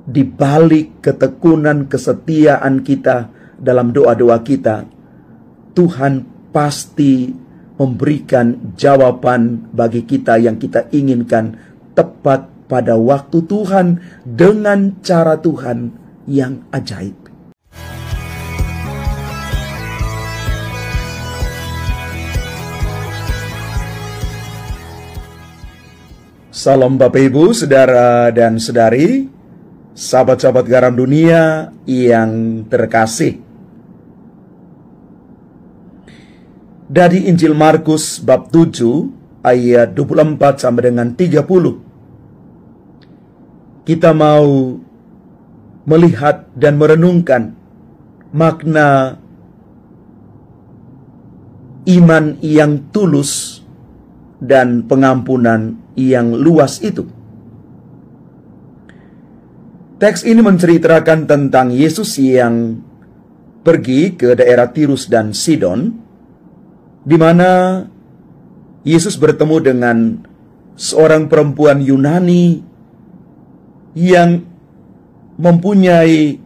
di balik ketekunan kesetiaan kita dalam doa-doa kita, Tuhan pasti memberikan jawaban bagi kita yang kita inginkan tepat pada waktu Tuhan dengan cara Tuhan yang ajaib. Salam Bapak Ibu, Saudara dan Saudari, sahabat-sahabat Garam Dunia yang terkasih. Dari Injil Markus bab 7 ayat 24 sampai dengan 30. Kita mau melihat dan merenungkan makna iman yang tulus dan pengampunan yang luas itu. Teks ini menceritakan tentang Yesus yang pergi ke daerah Tirus dan Sidon, di mana Yesus bertemu dengan seorang perempuan Yunani yang mempunyai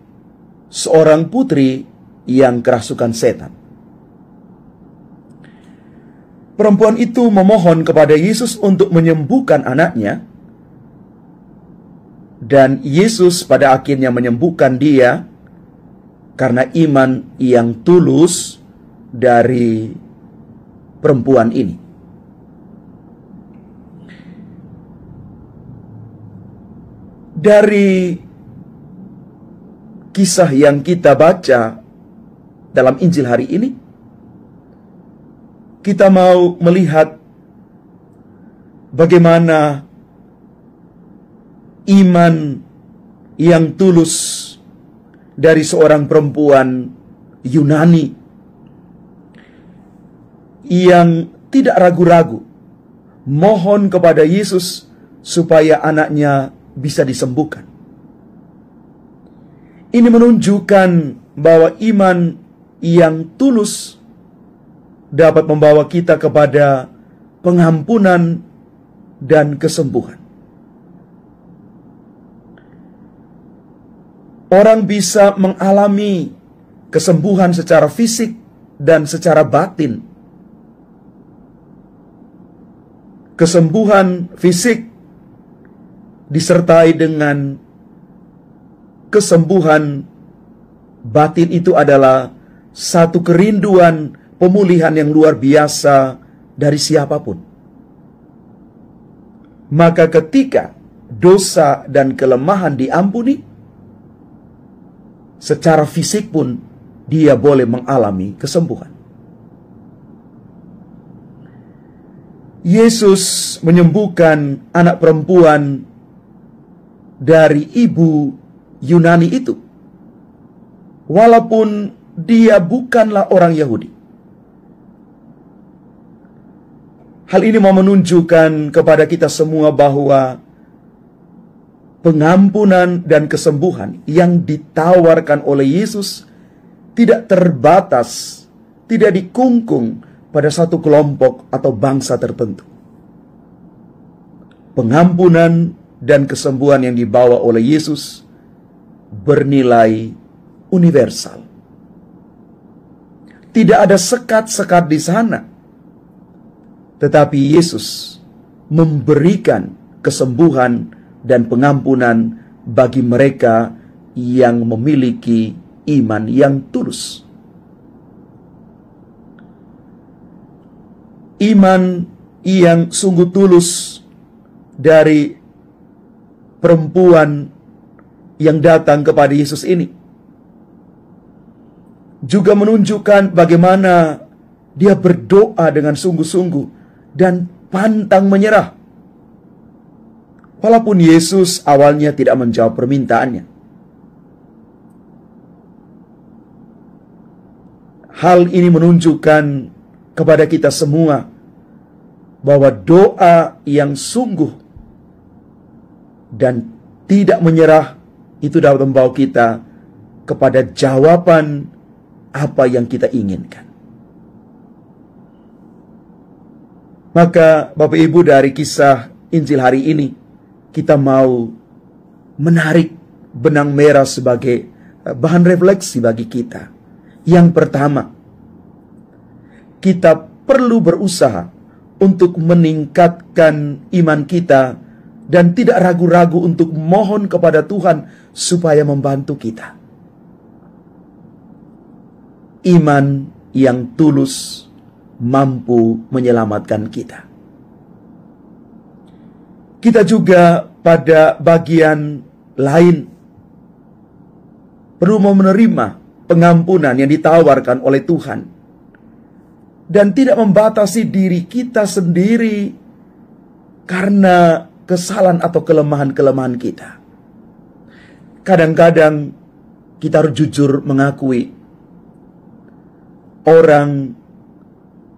seorang putri yang kerasukan setan. Perempuan itu memohon kepada Yesus untuk menyembuhkan anaknya, dan Yesus pada akhirnya menyembuhkan dia karena iman yang tulus dari perempuan ini. Dari kisah yang kita baca dalam Injil hari ini, kita mau melihat bagaimana iman yang tulus dari seorang perempuan Yunani yang tidak ragu-ragu mohon kepada Yesus supaya anaknya bisa disembuhkan. Ini menunjukkan bahwa iman yang tulus dapat membawa kita kepada pengampunan dan kesembuhan. Orang bisa mengalami kesembuhan secara fisik dan secara batin. Kesembuhan fisik disertai dengan kesembuhan batin, itu adalah satu kerinduan pemulihan yang luar biasa dari siapapun. Maka ketika dosa dan kelemahan diampuni, secara fisik pun dia boleh mengalami kesembuhan. Yesus menyembuhkan anak perempuan dari ibu Yunani itu, walaupun dia bukanlah orang Yahudi. Hal ini mau menunjukkan kepada kita semua bahwa pengampunan dan kesembuhan yang ditawarkan oleh Yesus tidak terbatas, tidak dikungkung pada satu kelompok atau bangsa tertentu. Pengampunan dan kesembuhan yang dibawa oleh Yesus bernilai universal. Tidak ada sekat-sekat di sana. Tetapi Yesus memberikan kesembuhan dan pengampunan bagi mereka yang memiliki iman yang tulus. Iman yang sungguh tulus dari perempuan yang datang kepada Yesus ini juga menunjukkan bagaimana dia berdoa dengan sungguh-sungguh dan pantang menyerah. Walaupun Yesus awalnya tidak menjawab permintaannya. Hal ini menunjukkan kepada kita semua bahwa doa yang sungguh dan tidak menyerah itu dapat membawa kita kepada jawaban apa yang kita inginkan. Maka Bapak Ibu, dari kisah Injil hari ini kita mau menarik benang merah sebagai bahan refleksi bagi kita. Yang pertama, kita perlu berusaha untuk meningkatkan iman kita dan tidak ragu-ragu untuk mohon kepada Tuhan supaya membantu kita. Iman yang tulus mampu menyelamatkan kita. Kita juga pada bagian lain perlu menerima pengampunan yang ditawarkan oleh Tuhan dan tidak membatasi diri kita sendiri karena kesalahan atau kelemahan-kelemahan kita. Kadang-kadang kita harus jujur mengakui orang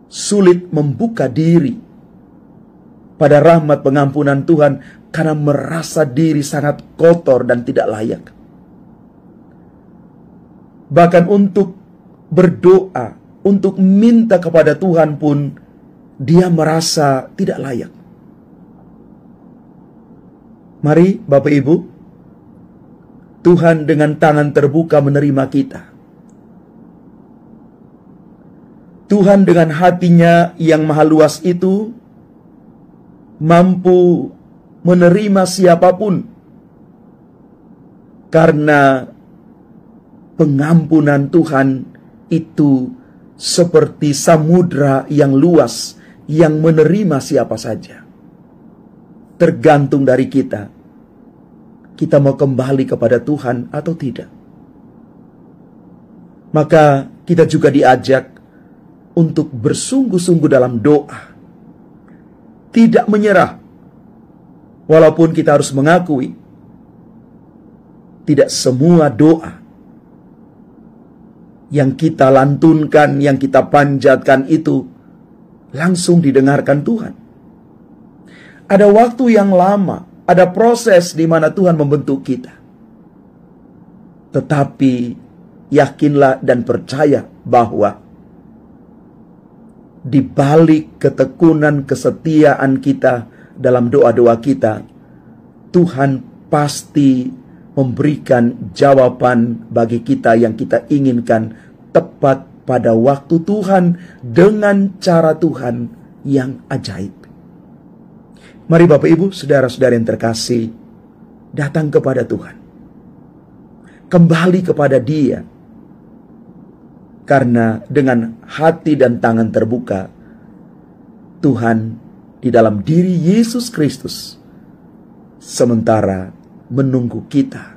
sulit membuka diri pada rahmat pengampunan Tuhan karena merasa diri sangat kotor dan tidak layak. Bahkan untuk berdoa, untuk minta kepada Tuhan pun dia merasa tidak layak. Mari Bapak Ibu, Tuhan dengan tangan terbuka menerima kita. Tuhan dengan hatinya yang maha luas itu mampu menerima siapapun karena pengampunan Tuhan itu seperti samudra yang luas yang menerima siapa saja. Tergantung dari kita. Kita mau kembali kepada Tuhan atau tidak. Maka kita juga diajak untuk bersungguh-sungguh dalam doa. Tidak menyerah. Walaupun kita harus mengakui tidak semua doa yang kita lantunkan, yang kita panjatkan itu langsung didengarkan Tuhan. Ada waktu yang lama, ada proses di mana Tuhan membentuk kita. Tetapi yakinlah dan percaya bahwa di balik ketekunan kesetiaan kita dalam doa-doa kita, Tuhan pasti memberikan jawaban bagi kita yang kita inginkan tepat pada waktu Tuhan dengan cara Tuhan yang ajaib. Mari Bapak Ibu, saudara-saudara yang terkasih, datang kepada Tuhan. Kembali kepada Dia. Karena dengan hati dan tangan terbuka, Tuhan di dalam diri Yesus Kristus sementara menunggu kita.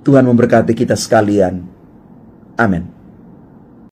Tuhan memberkati kita sekalian. Amin.